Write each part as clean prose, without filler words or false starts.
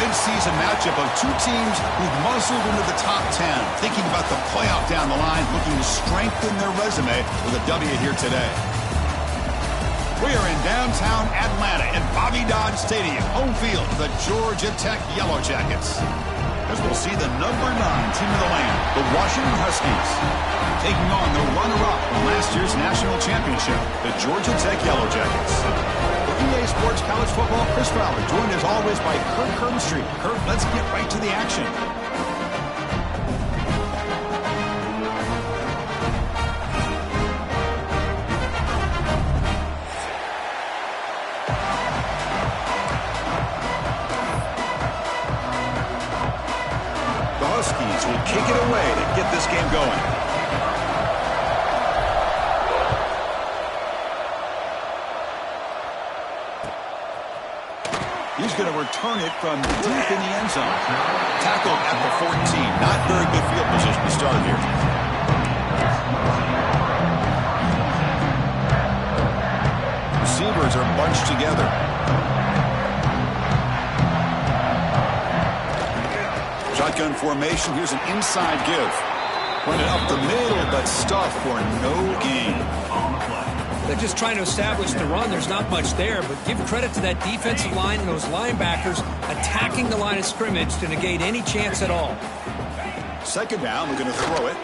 Mid-season matchup of two teams who've muscled into the top 10, thinking about the playoff down the line, looking to strengthen their resume with a W here today. We are in downtown Atlanta at Bobby Dodd Stadium, home field for the Georgia Tech Yellow Jackets. As we'll see the number 9 team of the land, the Washington Huskies, taking on the runner-up from last year's national championship, the Georgia Tech Yellow Jackets. EA Sports College Football, Chris Fowler, joined as always by Kurt Kernstreet. Kurt, let's get right to the action. The Huskies will kick it away to get this game going. He's going to return it from deep in the end zone. Tackled at the 14. Not very good field position to start here. Receivers are bunched together. Shotgun formation. Here's an inside give. Running up the middle, but stuffed for no gain. They're just trying to establish the run. There's not much there, but give credit to that defensive line and those linebackers attacking the line of scrimmage to negate any chance at all. Second down, we're going to throw it.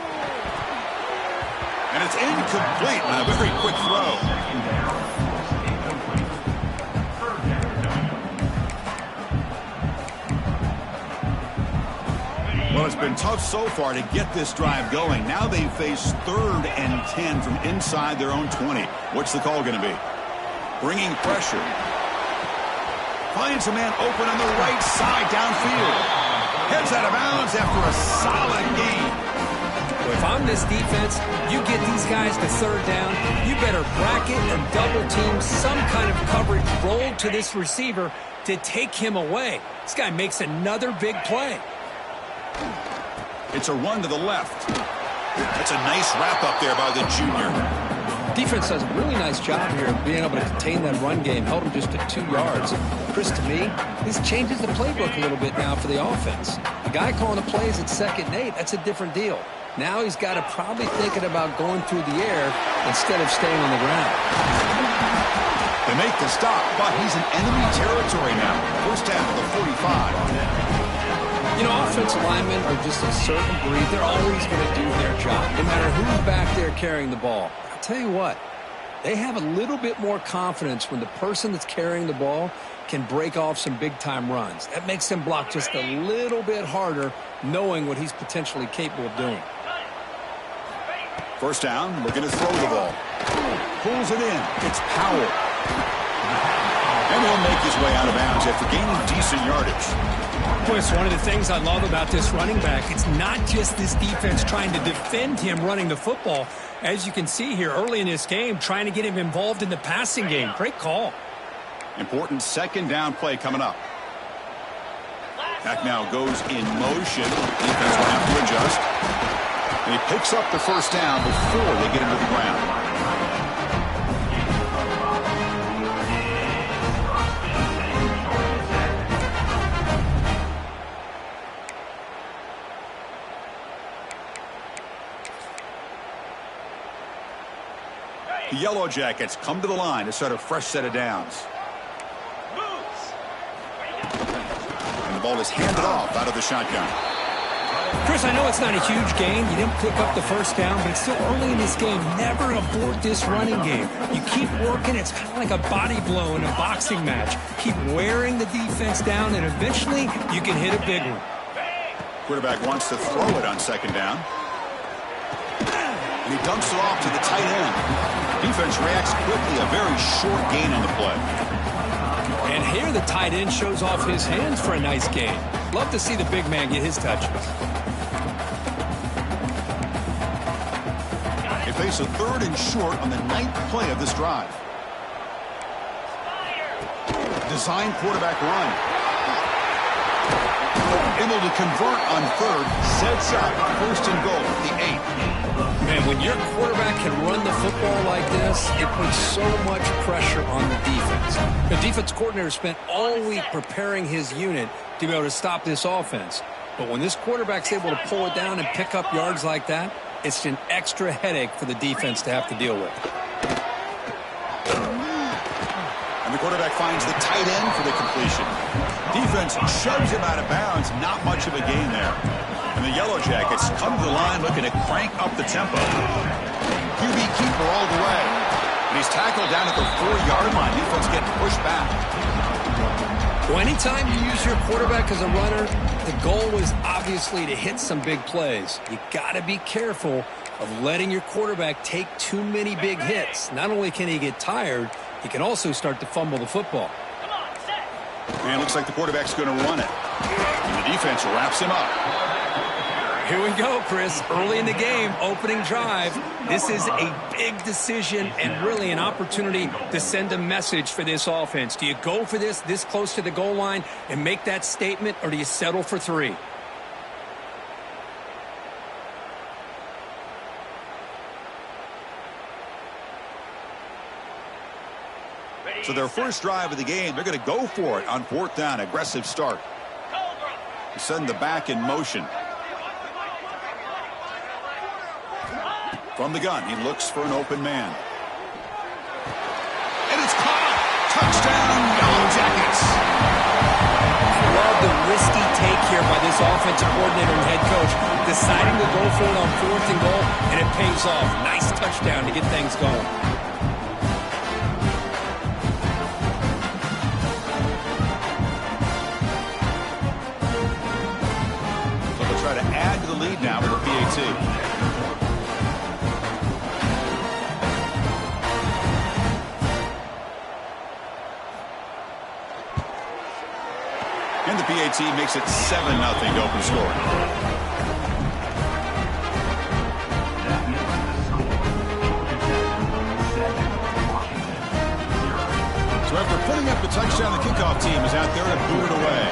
And it's incomplete on a very quick throw. Well, it's been tough so far to get this drive going. Now they face 3rd and 10 from inside their own 20. What's the call going to be? Bringing pressure. Finds a man open on the right side downfield. Heads out of bounds after a solid gain. Well, if I'm this defense, you get these guys to 3rd down, you better bracket and double team some kind of coverage roll to this receiver to take him away. This guy makes another big play. It's a run to the left. That's a nice wrap-up there by the junior. Defense does a really nice job here of being able to contain that run game, held him just to 2 yards. Chris, to me, this changes the playbook a little bit now for the offense. The guy calling the plays at 2nd and 8, that's a different deal. Now he's got to probably thinking about going through the air instead of staying on the ground. They make the stop, but he's in enemy territory now. First down to the 45. You know, offensive linemen are just a certain breed. They're always going to do their job, no matter who's back there carrying the ball. I'll tell you what, they have a little bit more confidence when the person that's carrying the ball can break off some big-time runs. That makes them block just a little bit harder, knowing what he's potentially capable of doing. First down, looking to throw the ball. Pulls it in. It's Powell. And he'll make his way out of bounds after gaining decent yardage. Chris, one of the things I love about this running back, it's not just this defense trying to defend him running the football. As you can see here early in this game, trying to get him involved in the passing game. Great call. Important second down play coming up. Back now goes in motion. Defense will have to adjust. And he picks up the first down before they get him to the ground. The Yellow Jackets come to the line to start a fresh set of downs. And the ball is handed off out of the shotgun. Chris, I know it's not a huge gain. You didn't pick up the first down, but it's still early in this game. Never abort this running game. You keep working. It's kind of like a body blow in a boxing match. Keep wearing the defense down, and eventually you can hit a big one. Quarterback wants to throw it on second down. And he dumps it off to the tight end. Defense reacts quickly. A very short gain on the play. And here the tight end shows off his hands for a nice gain. Love to see the big man get his touches. They face a third and short on the 9th play of this drive. Design quarterback run. Able to convert on third. Sets up first and goal at the 8. Man, when your quarterback can run the football like this, it puts so much pressure on the defense. The defense coordinator spent all week preparing his unit to be able to stop this offense. But when this quarterback's able to pull it down and pick up yards like that, it's an extra headache for the defense to have to deal with. And the quarterback finds the tight end for the completion. Defense shoves him out of bounds. Not much of a gain there. And the Yellow Jackets come to the line looking to crank up the tempo. QB keeper all the way. And he's tackled down at the 4-yard line. Defense getting pushed back. Well, anytime you use your quarterback as a runner, the goal is obviously to hit some big plays. You got to be careful of letting your quarterback take too many big hits. Not only can he get tired, he can also start to fumble the football. And looks like the quarterback's going to run it. And the defense wraps him up. Here we go, Chris. Early in the game, opening drive. This is a big decision and really an opportunity to send a message for this offense. Do you go for this close to the goal line and make that statement, or do you settle for 3? So their first drive of the game, they're going to go for it on 4th down. Aggressive start. Send the back in motion. From the gun, he looks for an open man. And it's caught. Touchdown, Yellow Jackets. I love the risky take here by this offensive coordinator and head coach, deciding to go for it on 4th and goal, and it pays off. Nice touchdown to get things going. So they'll try to add to the lead now with a PAT. And the PAT makes it 7-0 to open scoring. So after putting up the touchdown, the kickoff team is out there to boot it away.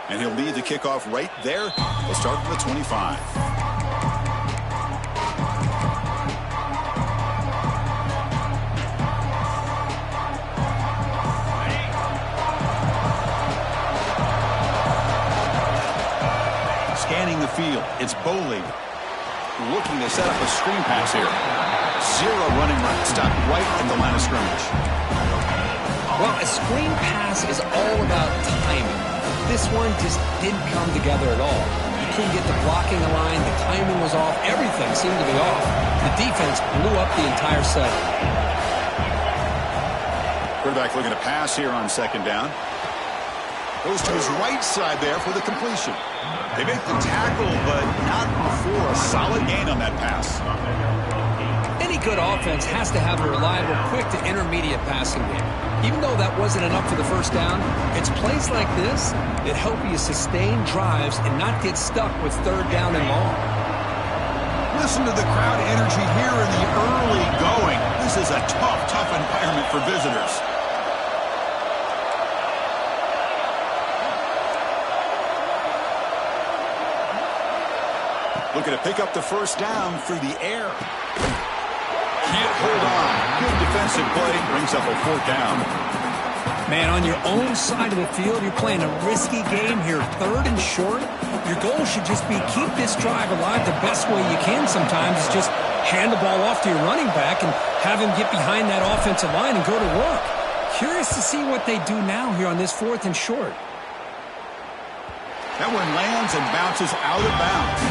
And he'll lead the kickoff right there. They'll start from the 25. the field. It's Boley looking to set up a screen pass here. Zero running right. Stopped right at the line of scrimmage. Well, a screen pass is all about timing. This one just didn't come together at all. You couldn't get the blocking line. The timing was off. Everything seemed to be off. The defense blew up the entire set. Quarterback looking to pass here on second down. Goes to his right side there for the completion. They make the tackle, but not before a solid gain on that pass. Any good offense has to have a reliable, quick to intermediate passing game. Even though that wasn't enough for the first down, it's plays like this that help you sustain drives and not get stuck with third down and long. Listen to the crowd energy here in the early going. This is a tough environment for visitors. Looking to pick up the first down through the air. Can't hold on. Good defensive play. Brings up a fourth down. Man, on your own side of the field, you're playing a risky game here. Third and short. Your goal should just be keep this drive alive the best way you can sometimes. Is just hand the ball off to your running back and have him get behind that offensive line and go to work. Curious to see what they do now here on this fourth and short. That one lands and bounces out of bounds.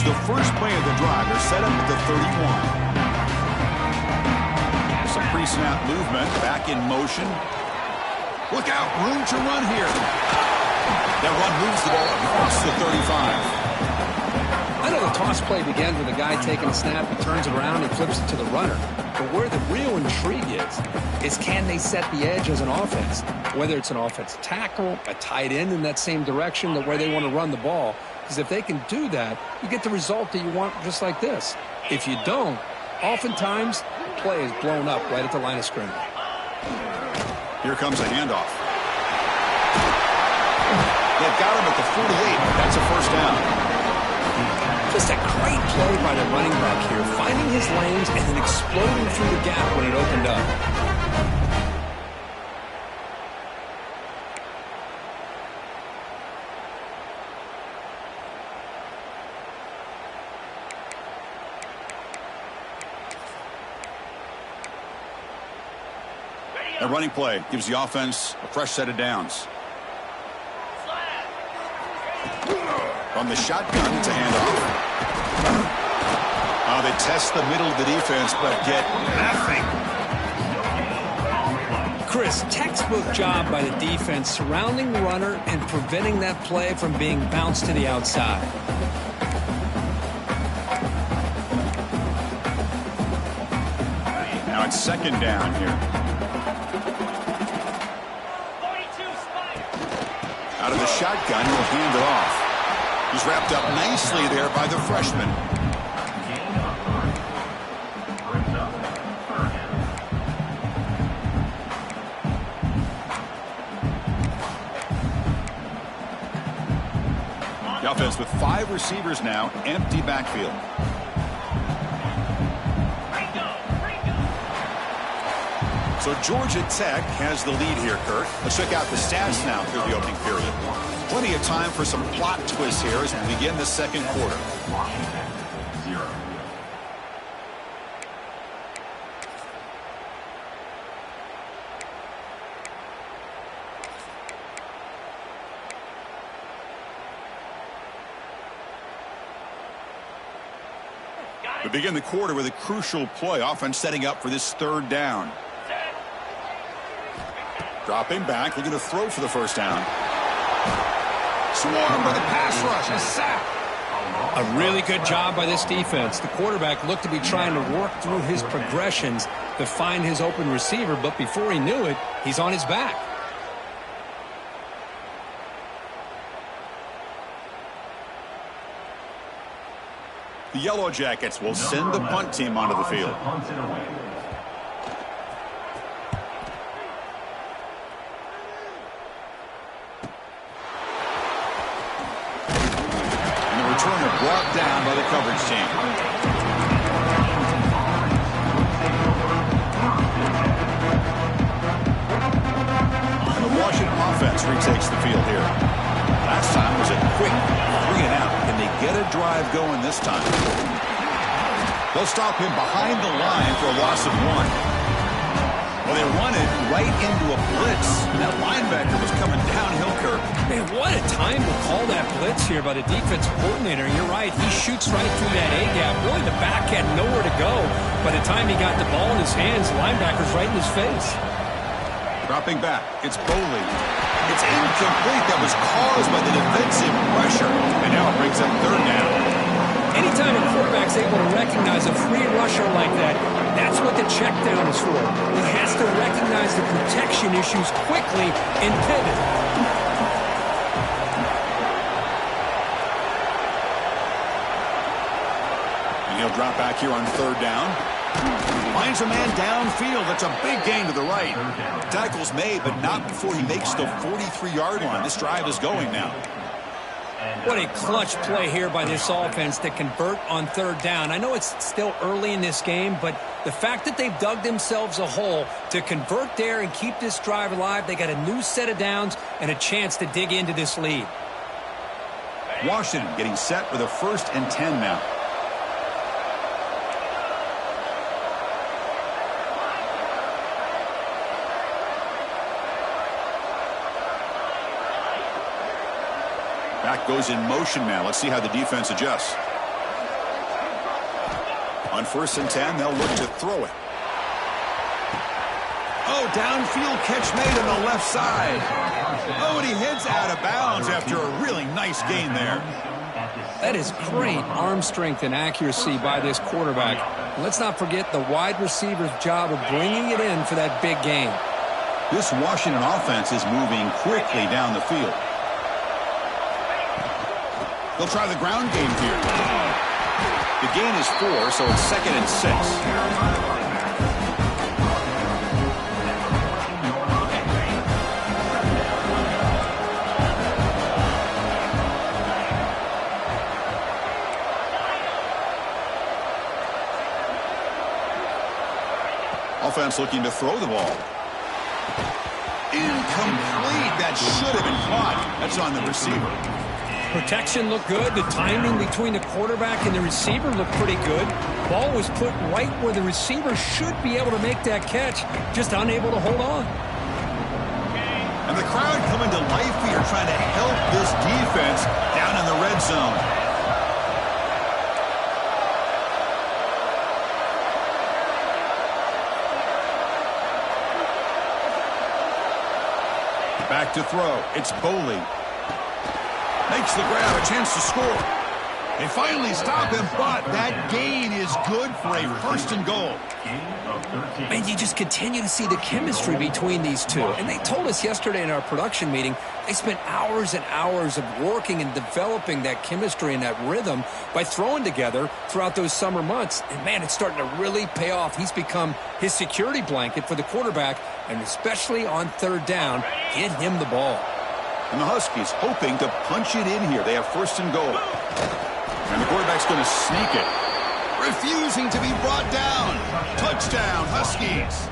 The first play of the drive. They're set up at the 31. Some pre-snap movement. Back in motion. Look out. Room to run here. That run moves the ball across the 35. I know the toss play begins with a guy taking a snap. He turns it around and flips it to the runner. But where the real intrigue is can they set the edge as an offense? Whether it's an offensive tackle, a tight end in that same direction, where they want to run the ball. Because if they can do that, you get the result that you want just like this. If you don't, oftentimes the play is blown up right at the line of scrimmage. Here comes a handoff. They've got him at the 48. That's a first down. Just a great play by the running back here, finding his lanes and then exploding through the gap when it opened up. A running play gives the offense a fresh set of downs. From the shotgun to handoff. They test the middle of the defense, but get nothing. Chris, textbook job by the defense surrounding the runner and preventing that play from being bounced to the outside. Now it's second down here. Out of the shotgun, he'll hand it off. He's wrapped up nicely there by the freshman. The offense with 5 receivers now, empty backfield. So Georgia Tech has the lead here, Kurt. Let's check out the stats now through the opening period. Plenty of time for some plot twists here as we begin the second quarter. We begin the quarter with a crucial play. Offense setting up for this third down. Dropping back, looking to throw for the first down. Swarm by the pass rush, a sack. A really good job by this defense. The quarterback looked to be trying to work through his progressions to find his open receiver, but before he knew it, he's on his back. The Yellow Jackets will send the punt team onto the field. brought down by the coverage team. And the Washington offense retakes the field here. Last time was a quick 3-and-out. Can they get a drive going this time? They'll stop him behind the line for a loss of 1. Well, they run it right into a blitz, and that linebacker was coming downhill, Kirk. Man, what a time to call that blitz here by the defensive coordinator. You're right, he shoots right through that A-gap. Really, the back had nowhere to go. By the time he got the ball in his hands, the linebacker's right in his face. Dropping back, it's Boley. It's incomplete. That was caused by the defensive pressure, and now it brings up 3rd down. Anytime a quarterback's able to recognize a free rusher like that, that's what the check down is for. He has to recognize the protection issues quickly and pivot. And he'll drop back here on 3rd down. Finds a man downfield. That's a big gain to the right. Tackle's made, but not before he makes the 43-yard line. This drive is going now. What a clutch play here by this offense to convert on 3rd down. I know it's still early in this game, but the fact that they've dug themselves a hole to convert there and keep this drive alive, they got a new set of downs and a chance to dig into this lead. Washington getting set with a 1st and 10 now. Back goes in motion now. Let's see how the defense adjusts. On 1st and 10, they'll look to throw it. Oh, downfield catch made on the left side. Oh, and he heads out of bounds after a really nice gain there. That is great arm strength and accuracy by this quarterback. And let's not forget the wide receiver's job of bringing it in for that big gain. This Washington offense is moving quickly down the field. They'll try the ground game here. The gain is 4, so it's 2nd and 6. Offense looking to throw the ball. Incomplete. That should have been caught. That's on the receiver. Protection looked good. The timing between the quarterback and the receiver looked pretty good. Ball was put right where the receiver should be able to make that catch, just unable to hold on. And the crowd coming to life here, trying to help this defense down in the red zone. Back to throw. It's Boley. Makes the grab, a chance to score. They finally stop him, but that gain is good for a 1st and goal. And you just continue to see the chemistry between these two. And they told us yesterday in our production meeting, they spent hours and hours of working and developing that chemistry and that rhythm by throwing together throughout those summer months. And, man, it's starting to really pay off. He's become his security blanket for the quarterback, and especially on 3rd down, get him the ball. And the Huskies hoping to punch it in here. They have 1st and goal. And the quarterback's going to sneak it. Refusing to be brought down. Touchdown, Huskies.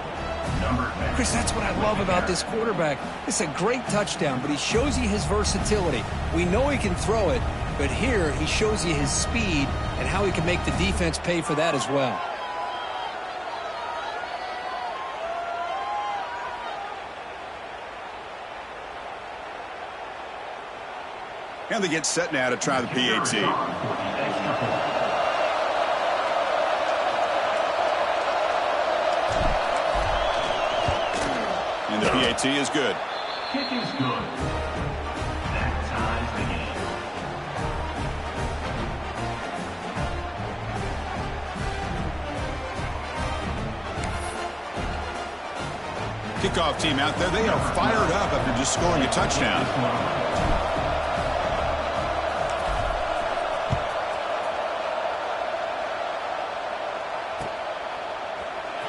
Chris, that's what I love about this quarterback. It's a great touchdown, but he shows you his versatility. We know he can throw it, but here he shows you his speed and how he can make the defense pay for that as well. And they get set now to try the PAT. And the PAT is good. Kick is good. That ties the game. Kickoff team out there. They are fired up after just scoring a touchdown.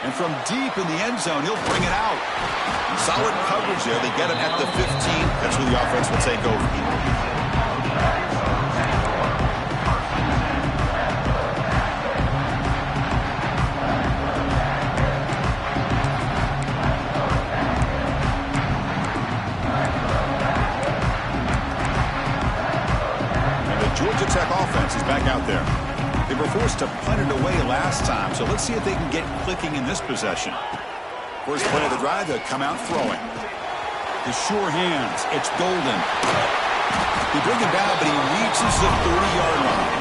And from deep in the end zone, he'll bring it out. And solid coverage there. They get him at the 15. That's where the offense will take over. They were forced to punt it away last time, so let's see if they can get clicking in this possession. First play of the drive, they'll come out throwing. The sure hands, it's Golden. They bring him down, but he reaches the 30-yard line.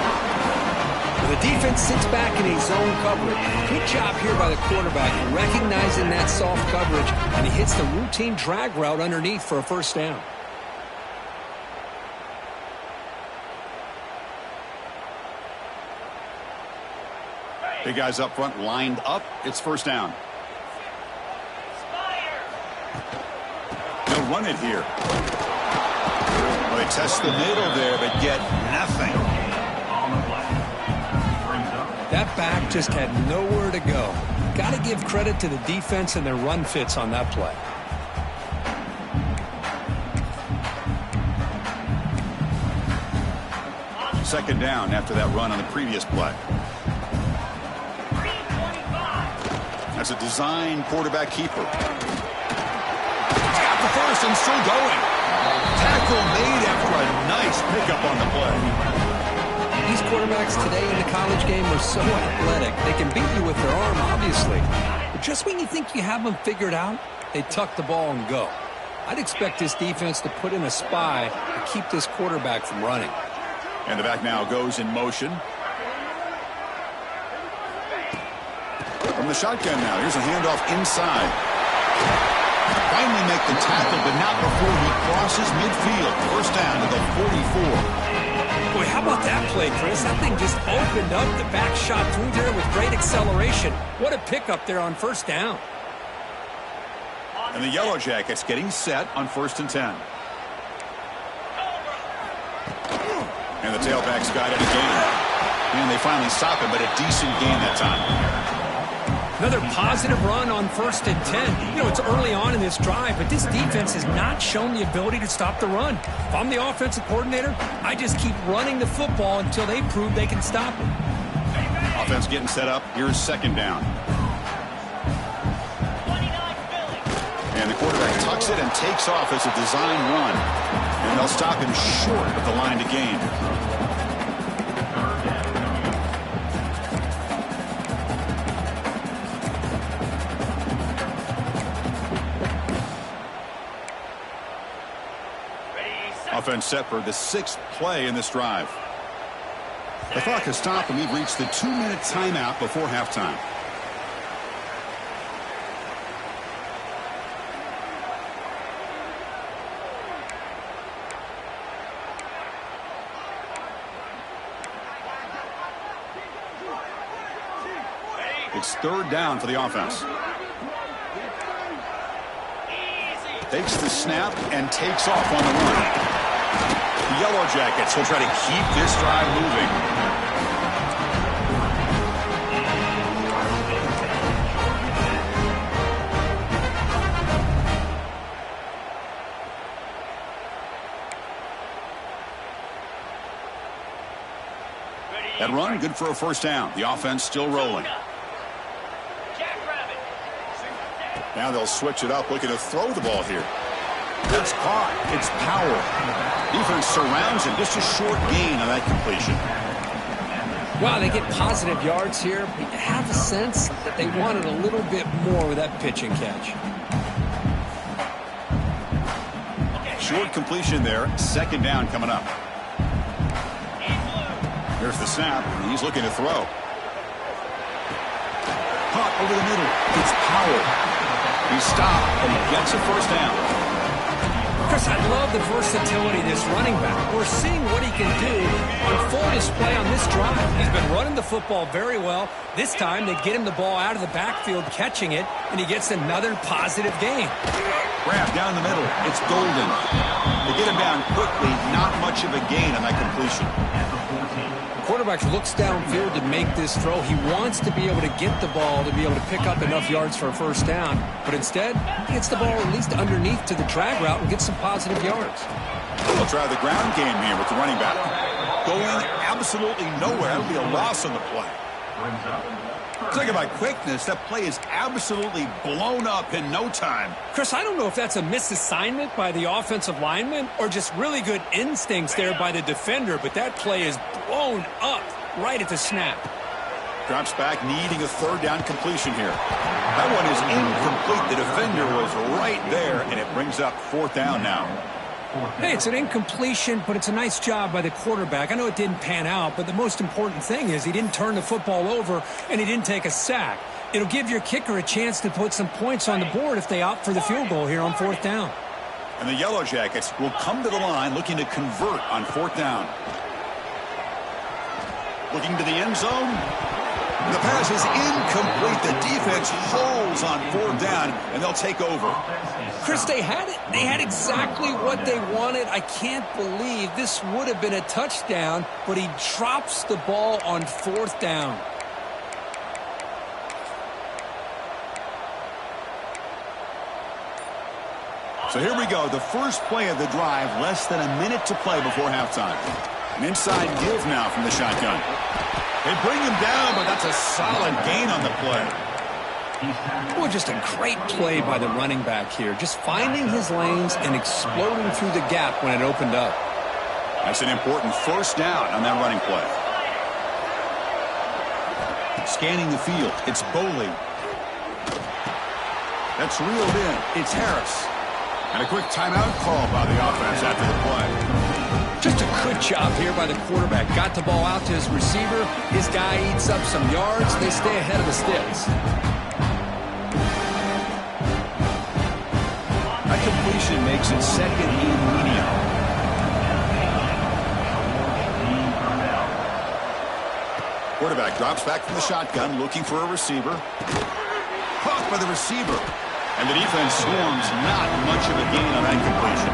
The defense sits back in a zone coverage. Good job here by the quarterback, recognizing that soft coverage, and he hits the routine drag route underneath for a first down. Big guys up front lined up. It's first down. They'll run it here. Well, they test the middle there, but get nothing. That back just had nowhere to go. Got to give credit to the defense and their run fits on that play. Second down after that run on the previous play. That's a design quarterback keeper. Tap the first and still going. Tackle made after a nice pickup on the play. These quarterbacks today in the college game are so athletic. They can beat you with their arm, obviously. But just when you think you have them figured out, they tuck the ball and go. I'd expect this defense to put in a spy to keep this quarterback from running. And the back now goes in motion. From the shotgun now, here's a handoff inside. Finally make the tackle, but not before he crosses midfield. First down to the 44. Boy, how about that play, Chris? That thing just opened up. The back shot through there with great acceleration. What a pickup there on first down. And the Yellow Jackets getting set on 1st and 10. And the tailback's got it again. And they finally stop him, but a decent gain that time. Another positive run on 1st and 10. You know, it's early on in this drive, but this defense has not shown the ability to stop the run. If I'm the offensive coordinator, I just keep running the football until they prove they can stop it. Offense getting set up. Here's second down. And the quarterback tucks it and takes off as a design run. And they'll stop him short of the line to gain. Offense set for the 6th play in this drive. The clock has stopped, and we've reached the 2-minute timeout before halftime. It's third down for the offense. Takes the snap and takes off on the run. The Yellow Jackets will try to keep this drive moving. That run, good for a first down. The offense still rolling. Now they'll switch it up, looking to throw the ball here. That's caught. It's Powell. Defense surrounds him. Just a short gain on that completion. Wow, they get positive yards here. But you have a sense that they wanted a little bit more with that pitch and catch. Short completion there. Second down coming up. There's the snap. He's looking to throw. Caught over the middle. It's Powell. He stopped, and he gets a first down. Chris, I love the versatility of this running back. We're seeing what he can do on full display on this drive. He's been running the football very well. This time, they get him the ball out of the backfield, catching it, and he gets another positive gain. Grab down the middle. It's Golden. They get him down quickly. Not much of a gain on that completion. The quarterback looks downfield to make this throw. He wants to be able to get the ball to be able to pick up enough yards for a first down. But instead, he gets the ball at least underneath to the drag route and gets some positive yards. They'll try the ground game here with the running back. Going absolutely nowhere. That'll be a loss on the play. Talking about quickness, that play is absolutely blown up in no time. Chris, I don't know if that's a misassignment by the offensive lineman or just really good instincts there by the defender, but that play is blown up. right at the snap. Drops back, needing a third down completion here. That one is incomplete. The defender was right there, and it brings up fourth down now. Hey, it's an incompletion, but it's a nice job by the quarterback. I know it didn't pan out, but the most important thing is he didn't turn the football over, and he didn't take a sack. It'll give your kicker a chance to put some points on the board if they opt for the field goal here on fourth down. And the Yellow Jackets will come to the line looking to convert on fourth down. Looking to the end zone. The pass is incomplete. The defense holds on fourth down, and they'll take over. Chris, they had it. They had exactly what they wanted. I can't believe this would have been a touchdown, but he drops the ball on fourth down. So here we go. The first play of the drive, less than a minute to play before halftime. An inside give now from the shotgun. They bring him down, but that's a solid gain on the play. Boy, just a great play by the running back here. Just finding his lanes and exploding through the gap when it opened up. That's an important first down on that running play. Scanning the field, it's Boley. That's reeled in. It's Harris. And a quick timeout call by the offense after the play. Just a good job here by the quarterback. Got the ball out to his receiver. His guy eats up some yards. They stay ahead of the sticks. That completion makes it second and medium. Quarterback drops back from the shotgun, looking for a receiver. Caught by the receiver. And the defense swarms, not much of a gain on that completion.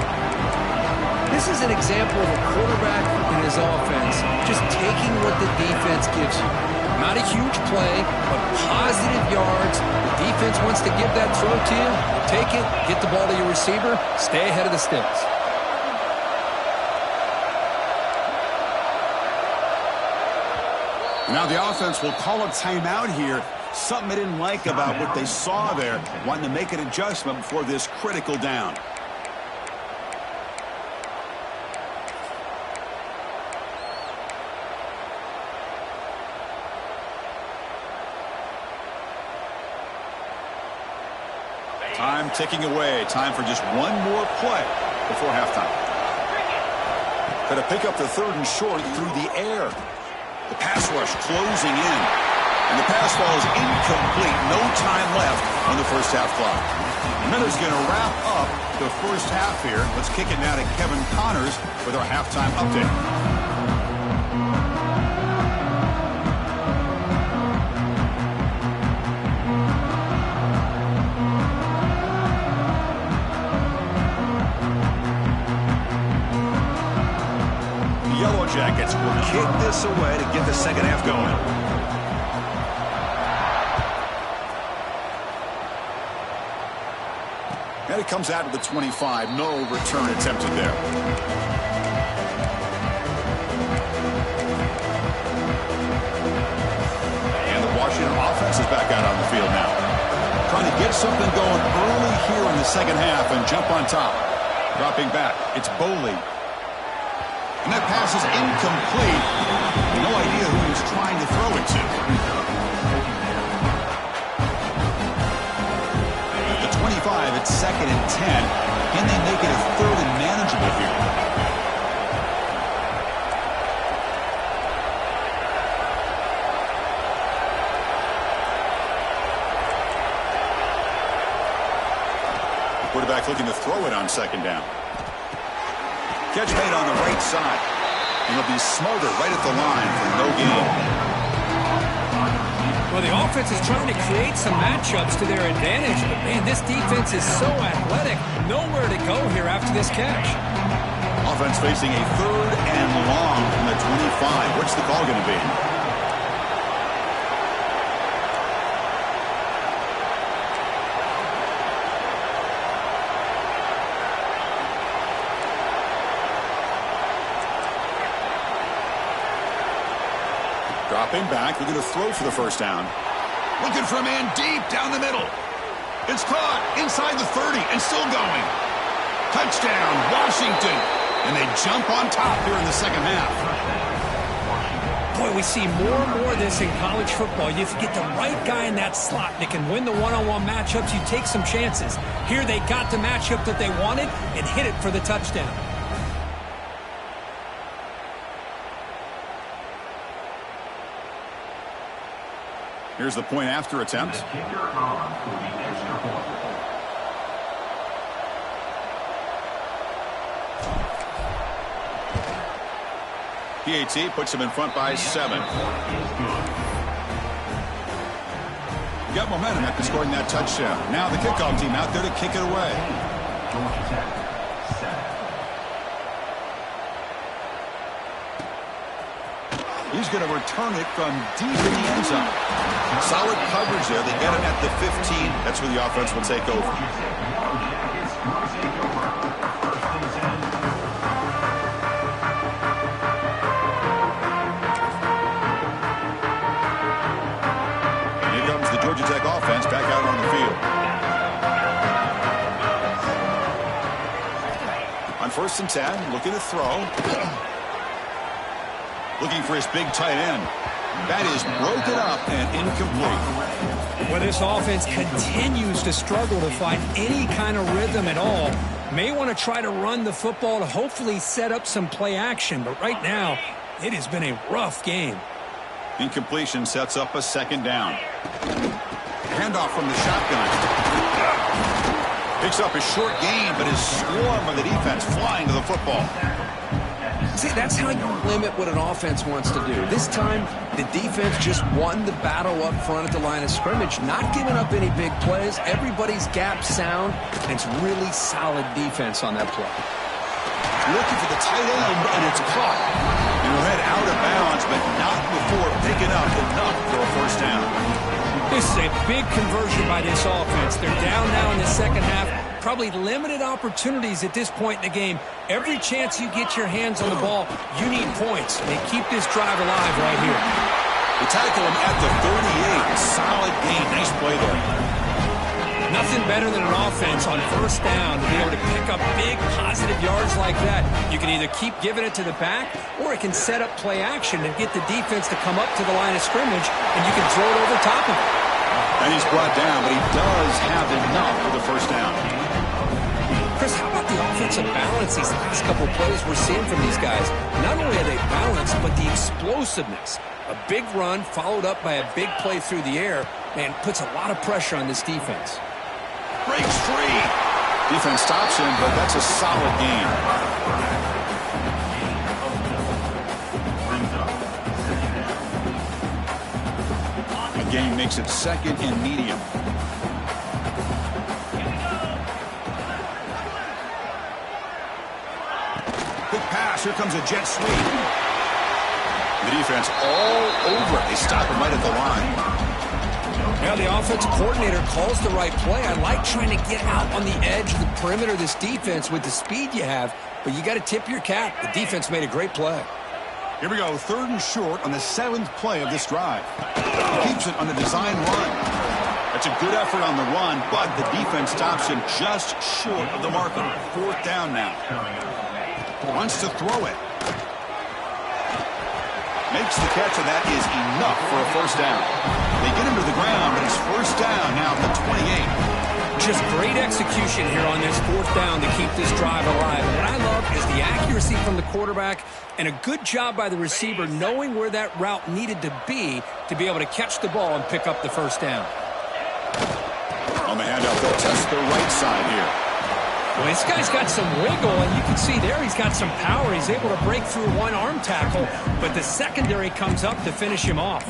This is an example of a quarterback and his offense just taking what the defense gives you. Not a huge play, but positive yards. The defense wants to give that throw to you. Take it, get the ball to your receiver, stay ahead of the sticks. Now the offense will call a timeout here. Something they didn't like about what they saw there. Wanting to make an adjustment before this critical down. Time ticking away. Time for just one more play before halftime. Going to pick up the third and short through the air. The pass rush closing in. And the pass ball is incomplete. No time left on the first half clock. Miller's going to wrap up the first half here. Let's kick it now to Kevin Connors with our halftime update. The Yellow Jackets will kick this away to get the second half going. And it comes out of the 25. No return attempted there. And the Washington offense is back out on the field now. Trying to get something going early here in the second half and jump on top. Dropping back. It's Boley. And that pass is incomplete. No idea who he's trying to throw it to. 25, it's second and 10. Can they make it a third and manageable here? The quarterback looking to throw it on second down. Catch made on the right side. And he'll be smothered right at the line for no gain. Well, the offense is trying to create some matchups to their advantage, but man, this defense is so athletic. Nowhere to go here after this catch. Offense facing a third and long from the 25. What's the call going to be? Dropping back, looking to throw for the first down. Looking for a man deep down the middle. It's caught inside the 30 and still going. Touchdown, Washington. And they jump on top here in the second half. Boy, Boy, we see more and more of this in college football. If you get the right guy in that slot that can win the one-on-one matchups, you take some chances. Here they got the matchup that they wanted and hit it for the touchdown. Here's the point after attempt. The kicker on for the extra point. PAT puts him in front by 7. You got momentum after scoring that touchdown. Now the kickoff team out there to kick it away. Georgia Tech, 7. He's going to return it from deep in the end zone. Solid coverage there. They get him at the 15. That's where the offense will take over. Here comes the Georgia Tech offense back out on the field. On 1st and 10, looking to throw. Looking for his big tight end. That is broken up and incomplete. Well, this offense continues to struggle to find any kind of rhythm at all. May want to try to run the football to hopefully set up some play action, but right now, it has been a rough game. Incompletion sets up a 2nd down. Handoff from the shotgun. Picks up a short gain, but is swarmed by the defense flying to the football. See, that's how you limit what an offense wants to do. This time, the defense just won the battle up front at the line of scrimmage, not giving up any big plays. Everybody's gap sound, and it's really solid defense on that play. Looking for the tight end, and it's caught. And will head out of bounds, but not before picking up enough for a 1st down. This is a big conversion by this offense. They're down now in the 2nd half. Probably limited opportunities at this point in the game. Every chance you get your hands on the ball, you need points. They keep this drive alive right here. They tackle him at the 38. Solid gain. Nice play there. Nothing better than an offense on 1st down to be able to pick up big positive yards like that. You can either keep giving it to the back, or it can set up play action and get the defense to come up to the line of scrimmage, and you can throw it over top of it. And he's brought down, but he does have enough for the 1st down. Chris, how about the offensive balance these last couple plays we're seeing from these guys? Not only are they balanced, but the explosiveness. A big run followed up by a big play through the air, and puts a lot of pressure on this defense. Breaks free. Defense stops him, but that's a solid gain. A gain makes it 2nd and medium. Quick pass. Here comes a jet sweep. The defense all over it. They stop him right at the line. Now the offensive coordinator calls the right play. I like trying to get out on the edge of the perimeter of this defense with the speed you have, but you got to tip your cap. The defense made a great play. Here we go, 3rd and short on the 7th play of this drive. He keeps it on the design run. That's a good effort on the run, but the defense stops him just short of the marker. 4th down now. Wants to throw it. Makes the catch, and that is enough for a 1st down. They get him to the ground, but it's 1st down now at the 28. Just great execution here on this 4th down to keep this drive alive. And what I love is the accuracy from the quarterback and a good job by the receiver knowing where that route needed to be able to catch the ball and pick up the 1st down. On the handoff, they'll test the right side here. Well, this guy's got some wiggle, and you can see there he's got some power. He's able to break through one arm tackle, but the secondary comes up to finish him off.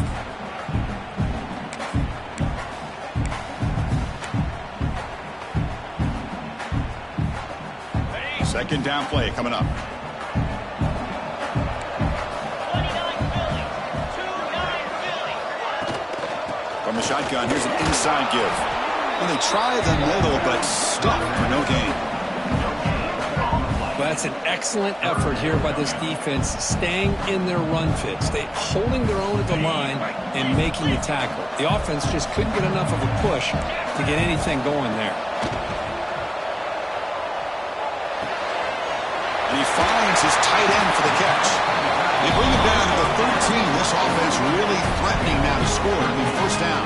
Second down play coming up. From the shotgun, here's an inside give. Well, they try the middle, but stuck for no gain. Well, that's an excellent effort here by this defense, staying in their run fits. They holding their own at the line and making the tackle. The offense just couldn't get enough of a push to get anything going there. And he finds his tight end for the catch. They bring it down to the 13. This offense really threatening now to score. It'll be first down.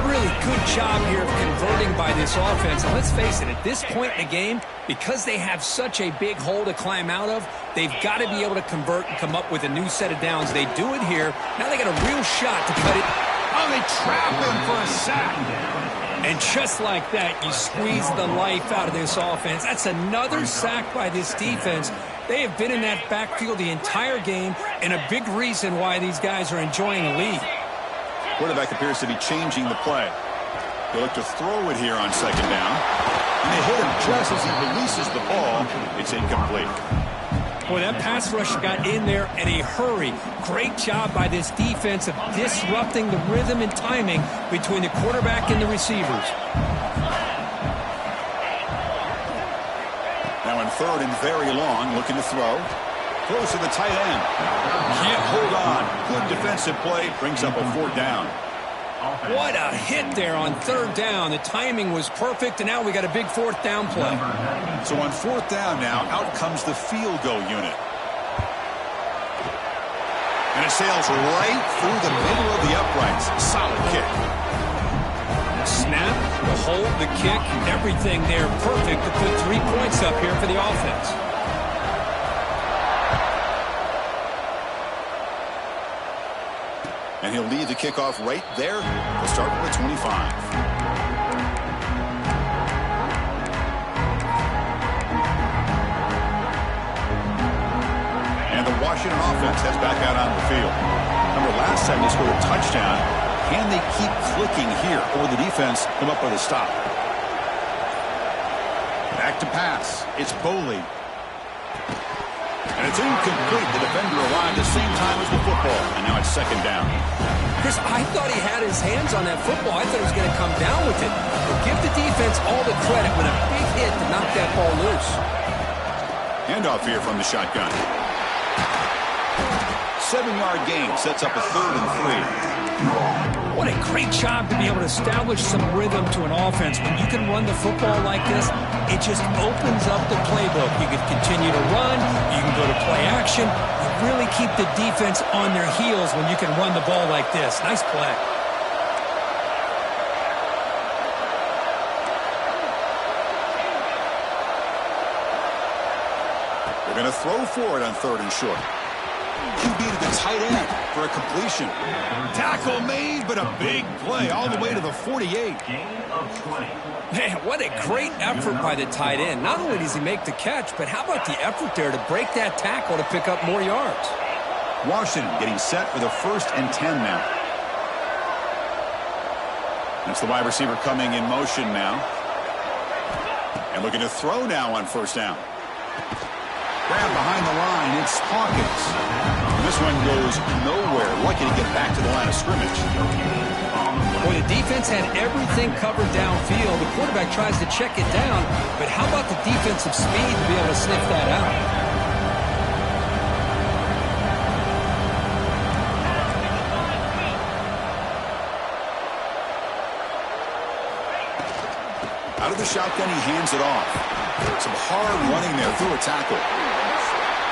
Really good job here of converting by this offense. And let's face it, at this point in the game, because they have such a big hole to climb out of, they've got to be able to convert and come up with a new set of downs. They do it here. Now they got a real shot to cut it. Oh, they trap him for a sack. And just like that, you squeeze the life out of this offense. That's another sack by this defense. They have been in that backfield the entire game, and a big reason why these guys are enjoying a lead. Quarterback appears to be changing the play. They look to throw it here on second down. And they hit him just as he releases the ball. It's incomplete. Boy, that pass rush got in there in a hurry. Great job by this defense of disrupting the rhythm and timing between the quarterback and the receivers. Now in third and very long, looking to throw. Throws to the tight end. Can't hold on. Good defensive play. Brings up a fourth down. What a hit there on third down. The timing was perfect, and now we got a big fourth down play. So on fourth down now, out comes the field goal unit. And it sails right through the middle of the uprights. Solid kick. Snap, the hold, the kick, everything there perfect to put 3 points up here for the offense. And he'll lead the kickoff right there. They'll start with the 25. And the Washington offense heads back out on the field. Remember, last time they scored a touchdown. Can they keep clicking here? Or the defense come up with a stop? Back to pass. It's Boley. And it's incomplete. The defender arrived at the same time as the football. And now it's second down. Chris, I thought he had his hands on that football. I thought he was going to come down with it. But give the defense all the credit with a big hit to knock that ball loose. Handoff here from the shotgun. 7-yard gain sets up a third and 3. What a great job to be able to establish some rhythm to an offense. When you can run the football like this, it just opens up the playbook. You can continue to run. You can go to play action. You really keep the defense on their heels when you can run the ball like this. Nice play. They're going to throw for it on third and short. QB to the tight end for a completion. Tackle made, but a big play all the way to the 48. Man, what a great effort by the tight end. Not only does he make the catch, but how about the effort there to break that tackle to pick up more yards? Washington getting set for the 1st and 10 now. That's the wide receiver coming in motion now. And looking to throw now on first down. Grab behind the line. It's Hawkins. This one goes nowhere. Lucky to get back to the line of scrimmage. Boy, the defense had everything covered downfield. The quarterback tries to check it down, but how about the defensive speed to be able to sniff that out? Out of the shotgun, he hands it off. Some hard running there through a tackle.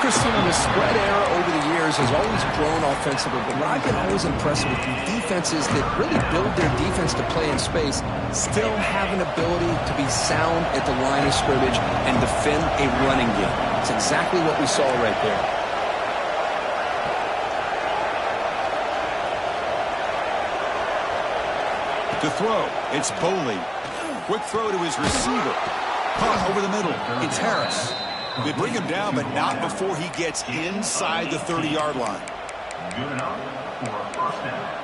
Christian, the spread era over the years has always grown offensively, but what I've been always impressed with defenses that really build their defense to play in space still have an ability to be sound at the line of scrimmage and defend a running game. It's exactly what we saw right there. To throw, it's Boley. Quick throw to his receiver. Caught over the middle. It's Harris. They bring him down, but not before he gets inside the 30-yard line. Good enough for a first down.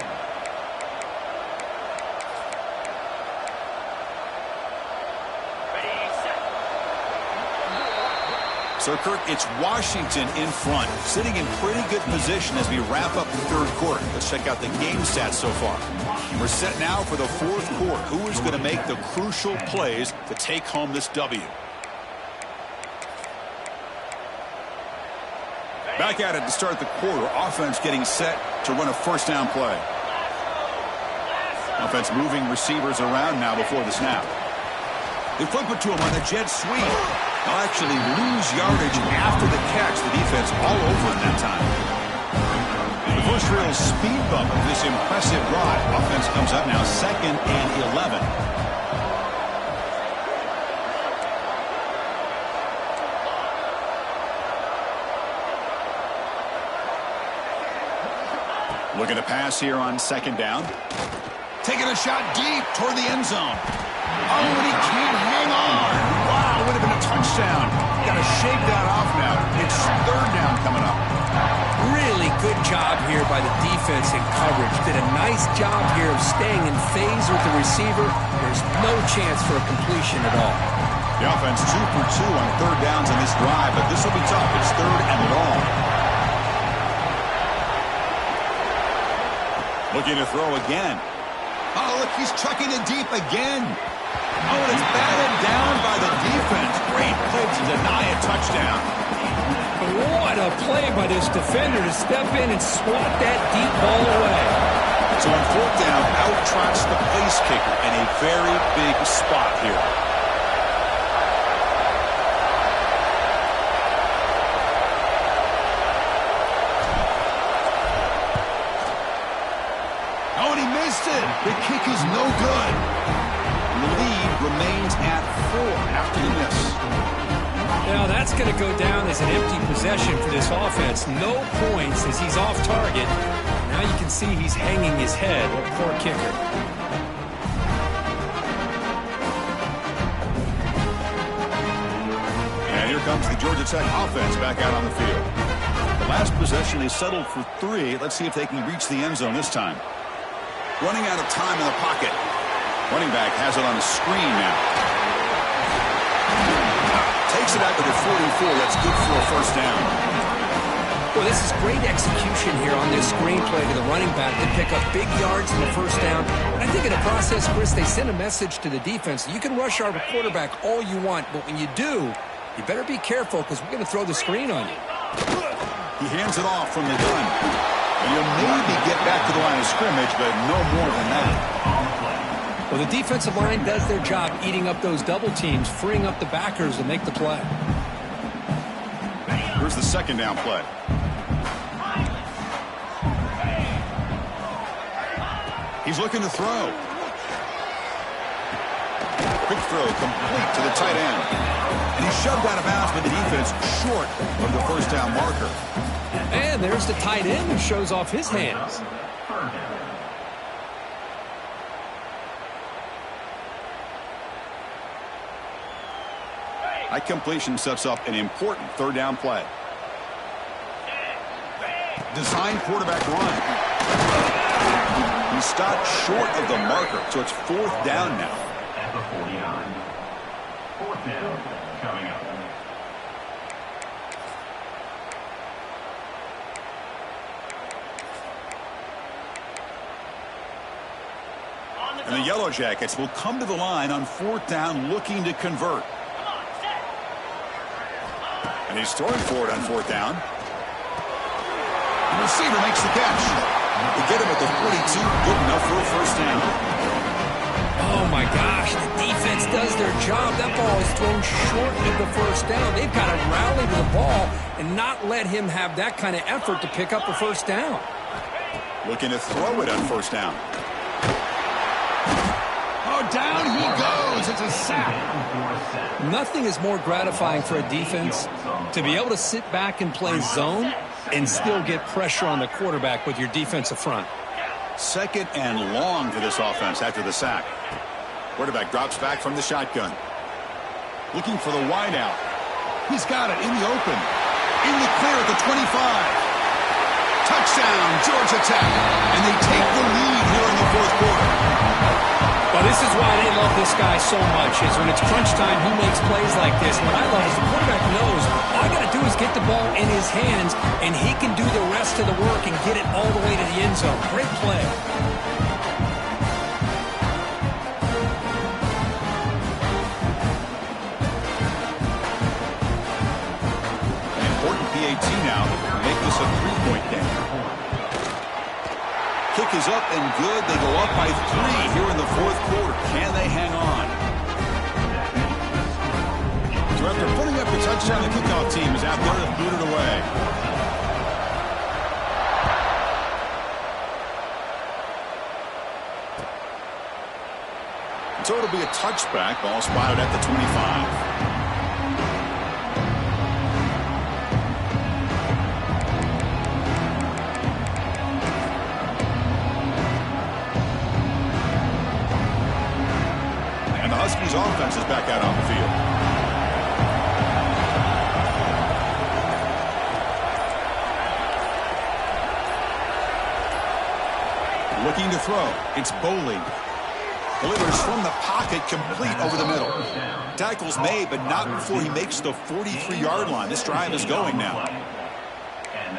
So, Kirk, it's Washington in front, sitting in pretty good position as we wrap up the third quarter. Let's check out the game stats so far. We're set now for the fourth quarter. Who is going to make the crucial plays to take home this W? Back at it to start the quarter. Offense getting set to run a first down play. Offense moving receivers around now before the snap. They flip it to him on the jet sweep. They'll actually lose yardage after the catch. The defense all over it that time. The first real speed bump of this impressive ride. Offense comes up now 2nd and 11. Looking to pass here on 2nd down. Taking a shot deep toward the end zone. Oh, and he can't hang on. Wow, would have been a touchdown. Got to shake that off now. It's 3rd down coming up. Really good job here by the defense in coverage. Did a nice job here of staying in phase with the receiver. There's no chance for a completion at all. The offense 2 for 2 on 3rd downs on this drive, but this will be tough. It's 3rd and long. Looking to throw again. Oh, look, he's chucking it deep again. Oh, and it's batted down by the defense. Great play to deny a touchdown. What a play by this defender to step in and swat that deep ball away. So on 4th down, out-trots the place kicker in a very big spot here. Oh, and he missed it. The kick is no good. And the lead remains at 4 after the miss. Now that's going to go down as an empty possession for this offense. No points as he's off target. Now you can see he's hanging his head. Poor kicker. And here comes the Georgia Tech offense back out on the field. The last possession, they settled for 3. Let's see if they can reach the end zone this time. Running out of time in the pocket. Running back has it on the screen now. Takes it out to the 44. That's good for a 1st down. Well, this is great execution here on this screenplay to the running back to pick up big yards in the 1st down. And I think in the process, Chris, they send a message to the defense. You can rush our quarterback all you want, but when you do, you better be careful because we're going to throw the screen on you. He hands it off from the gun. And you'll maybe get back to the line of scrimmage, but no more than that. Well, the defensive line does their job eating up those double teams, freeing up the backers to make the play. Here's the 2nd down play. He's looking to throw. Quick throw complete to the tight end. And he's shoved out of bounds by the defense short of the 1st down marker. And there's the tight end who shows off his hands. That completion sets up an important 3rd down play. Designed quarterback run. He stopped short of the marker, so it's 4th down now. At the 49. 4th down coming up. And the Yellow Jackets will come to the line on 4th down looking to convert. And he's throwing for it on 4th down. The receiver makes the catch. They get him at the 42. Good enough for a 1st down. Oh, my gosh. The defense does their job. That ball is thrown short of the 1st down. They've got to rally to the ball and not let him have that kind of effort to pick up a 1st down. Looking to throw it on 1st down. Oh, down he goes. It's a sack. Nothing is more gratifying for a defense to be able to sit back and play zone and still get pressure on the quarterback with your defensive front. 2nd and long for this offense after the sack. Quarterback drops back from the shotgun. Looking for the wideout. He's got it in the open. In the clear at the 25. Touchdown, Georgia Tech. And they take the lead here in the 4th quarter. Well, this is why they love this guy so much, is when it's crunch time, he makes plays like this. What I love is the quarterback knows all I got to do is get the ball in his hands, and he can do the rest of the work and get it all the way to the end zone. Great play. An important PAT now to make this a 3-point game. Kick is up and good. They go up by 3 here in the 4th quarter. Can they hang on? So after putting up a touchdown, the kickoff team is out there to boot it away. So it'll be a touchback. Ball spotted at the 25. Huskies offense is back out on the field. Looking to throw. It's Bowling. Delivers from the pocket, complete over the middle. Tackles made, but not before he makes the 43-yard line. This drive is going now.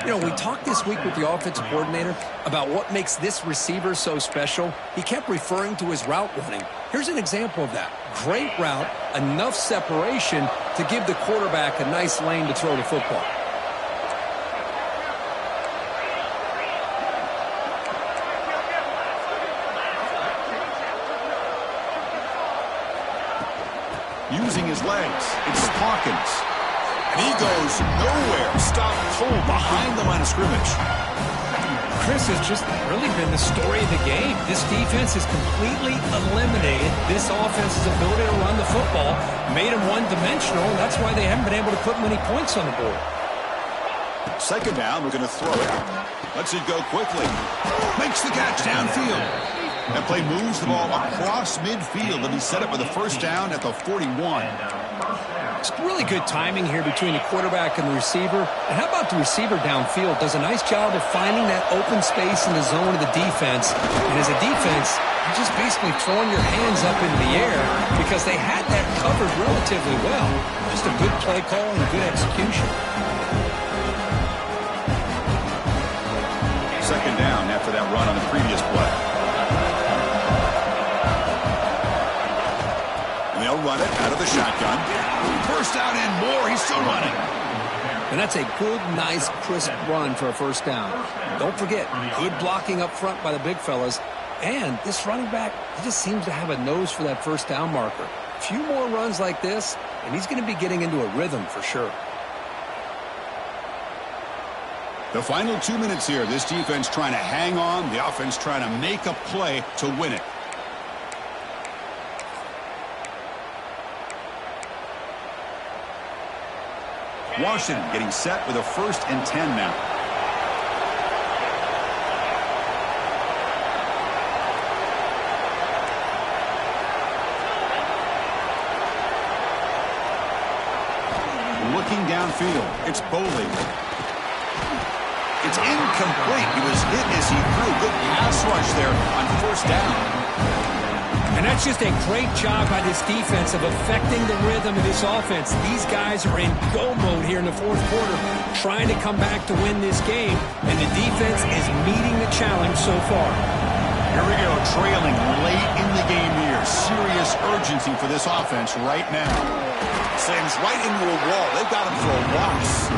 You know, we talked this week with the offensive coordinator about what makes this receiver so special. He kept referring to his route running. Here's an example of that. Great route, enough separation to give the quarterback a nice lane to throw the football. Using his legs, it's Hawkins. And he goes nowhere. Stop cold behind the line of scrimmage. Chris has just really been the story of the game. This defense has completely eliminated this offense's ability to run the football, made them one-dimensional, and that's why they haven't been able to put many points on the board. Second down, we're going to throw it. Lets it go quickly. Makes the catch downfield. That play moves the ball across midfield, and he's set up with a first down at the 41. It's really good timing here between the quarterback and the receiver. And how about the receiver downfield? Does a nice job of finding that open space in the zone of the defense. And as a defense, you're just basically throwing your hands up into the air because they had that covered relatively well. Just a good play call and good execution. Second down after that run on the previous play. And they'll run it out of the shotgun. First down and more. He's still running. And that's a good, nice, crisp run for a first down. Don't forget, good blocking up front by the big fellas. And this running back, he just seems to have a nose for that first down marker. A few more runs like this, and he's going to be getting into a rhythm for sure. The final 2 minutes here. This defense trying to hang on. The offense trying to make a play to win it. Washington getting set with a 1st and 10 now. Looking downfield, it's Bowling. It's incomplete. He was hit as he threw. Good pass rush there on first down. And that's just a great job by this defense of affecting the rhythm of this offense. These guys are in go mode here in the fourth quarter, trying to come back to win this game, and the defense is meeting the challenge so far. Here we go, trailing late in the game here. Serious urgency for this offense right now. Slams right into a wall. They've got him for a loss.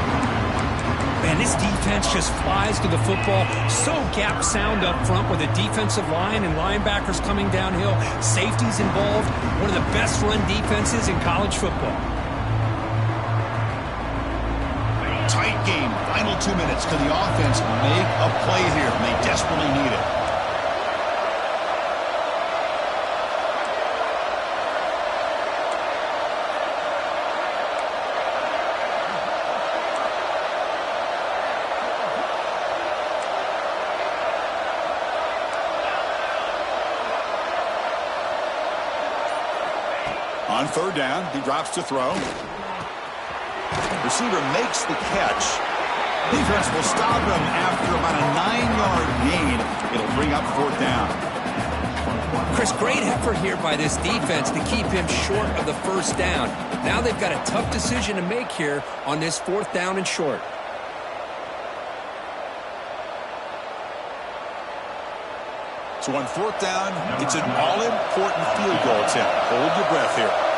Man, this defense just flies to the football. So gap sound up front with a defensive line and linebackers coming downhill. Safeties involved. One of the best run defenses in college football. Tight game. Final 2 minutes. Can the offense make a play here? And they desperately need it. On third down, he drops to throw. Receiver makes the catch. Defense will stop him after about a 9-yard gain. It'll bring up fourth down. Chris, great effort here by this defense to keep him short of the first down. Now they've got a tough decision to make here on this fourth down and short. So on fourth down, it's an all-important field goal attempt. Hold your breath here.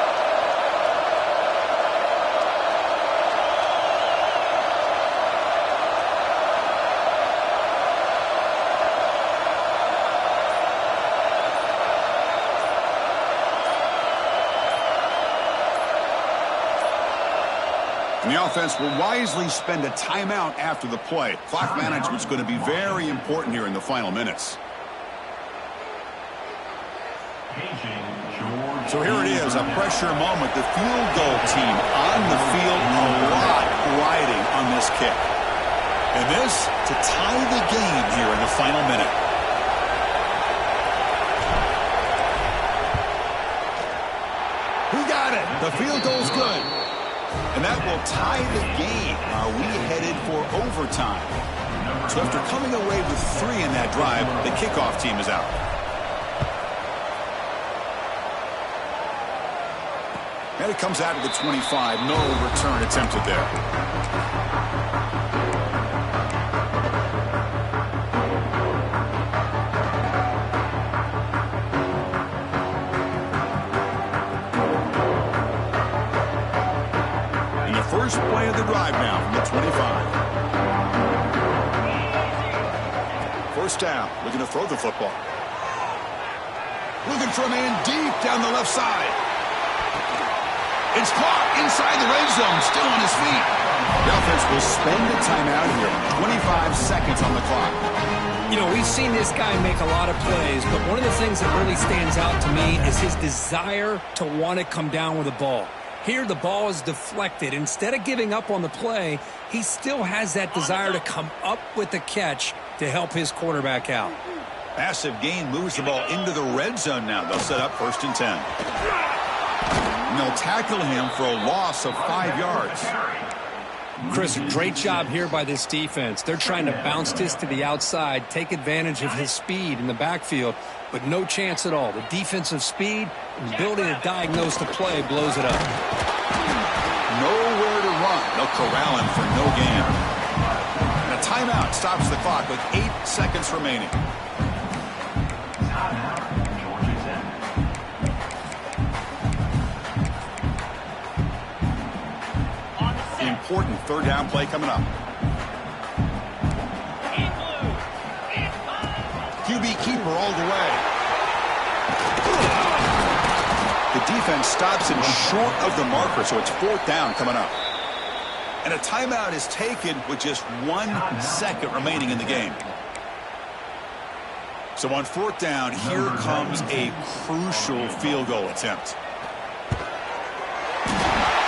And the offense will wisely spend a timeout after the play. Clock management's going to be very important here in the final minutes. So here it is, a pressure moment. The field goal team on the field, a lot riding on this kick. And this to tie the game here in the final minute. Who got it? The field goal's good. And that will tie the game. Are we headed for overtime? So after coming away with 3 in that drive, the kickoff team is out. And it comes out of the 25. No return attempted there. And the first play of the drive now from the 25. First down, looking to throw the football. Looking for a man deep down the left side. It's caught inside the red zone, still on his feet. The offense will spend the timeout here. 25 seconds on the clock. You know, we've seen this guy make a lot of plays, but one of the things that really stands out to me is his desire to want to come down with the ball. Here, the ball is deflected. Instead of giving up on the play, he still has that desire to come up with the catch to help his quarterback out. Massive gain moves the ball into the red zone now. They'll set up 1st and 10. And they'll tackle him for a loss of 5 yards. Chris, great job here by this defense. They're trying to bounce this to the outside, take advantage of his speed in the backfield, but no chance at all. The defensive speed and ability to diagnose the play blows it up. Nowhere to run. They'll corral him for no gain. And a timeout stops the clock with 8 seconds remaining. Important 3rd down play coming up. QB keeper all the way. The defense stops him short of the marker, so it's 4th down coming up. And a timeout is taken with just 1 second remaining in the game. So on 4th down, here comes a crucial field goal attempt.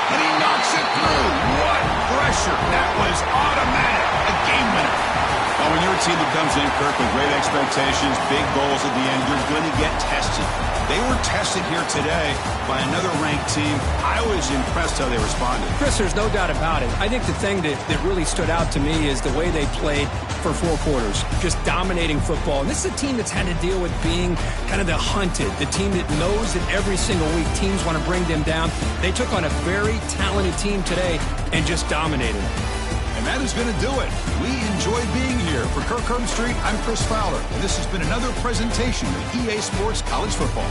And he knocks it through. What pressure. That was automatic. A game winner. Well, when you're a team that comes in, Kirk, with great expectations, big goals at the end, you're going to get tested. They were tested here today by another ranked team. I was impressed how they responded. Chris, there's no doubt about it. I think the thing that really stood out to me is the way they played for 4 quarters, just dominating football. And this is a team that's had to deal with being kind of the hunted, the team that knows that every single week teams want to bring them down. They took on a very talented team today and just dominated. And that is going to do it. We enjoyed being here. For Kirk Herbstreit, I'm Chris Fowler, and this has been another presentation of EA Sports College Football.